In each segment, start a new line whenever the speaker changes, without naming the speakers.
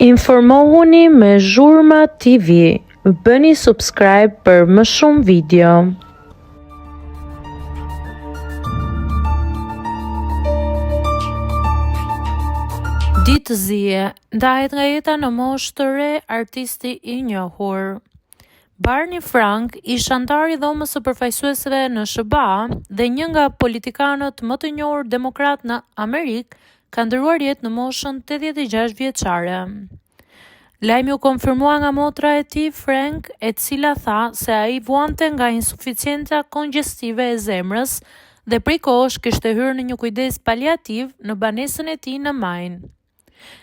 Informohuni me Zhurma TV. Bëni subscribe për më shumë video. Ditë zije, ndahet nga jeta në moshë të re artisti i njohur. Barney Frank, ish antar i dhomës së përfaqësuesve në SBA dhe një nga politikanët më të njohur demokrat në Amerikë, ka ndëruar jetë në moshën 86 vjeçare. Lajmi u konfirmua nga motra e tij, Frank, e cila tha se ai vuante nga insuficiencia kongestive e zemrës dhe prej kohësh kishte hyrë në një kujdes paliativ në banesën e tij në Maine.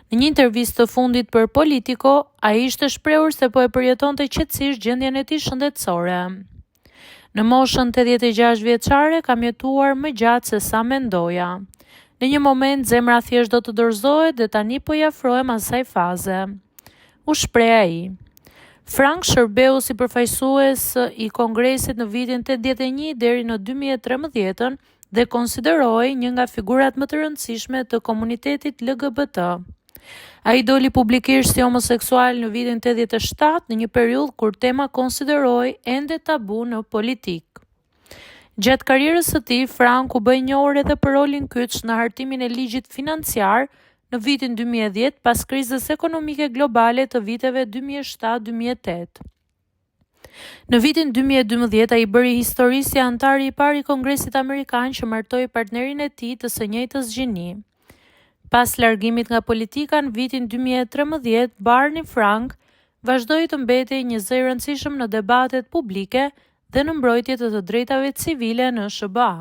Në një intervistë të fundit për Politico, ai ishte shprehur se po e përjetonte qetësisht gjendjen e tij shëndetësore. Në moshën 86 vjeçare kam jetuar më gjatë se sa mendoja. Në një moment zemra thjesht do të dorëzohet dhe tani po i afrohem asaj faze, u shpreh ai. Frank shërbeu si përfaqësues i Kongresit në vitin 81 deri në 2013 dhe konsiderohej një nga figurat më të rëndësishme të komunitetit LGBT. Ai doli publikisht si homoseksual në vitin 87 në një periudhë kur tema konsiderohej ende tabu në politikë. Gjatë karrierës së tij, Frank u bë i njohur edhe për rolin kyç në hartimin e ligjit financiar në vitin 2010 pas krizës ekonomike globale të viteve 2007-2008. Në vitin 2012 ai bëri histori si antari i parë i Kongresit Amerikan që martoi partnerin e tij të së njëjtës gjini. Pas largimit nga politika në vitin 2013, Barney Frank vazhdoi të mbetej një zë i rëndësishëm në debatet publike dhe në mbrojtje të drejtave civile në SBA.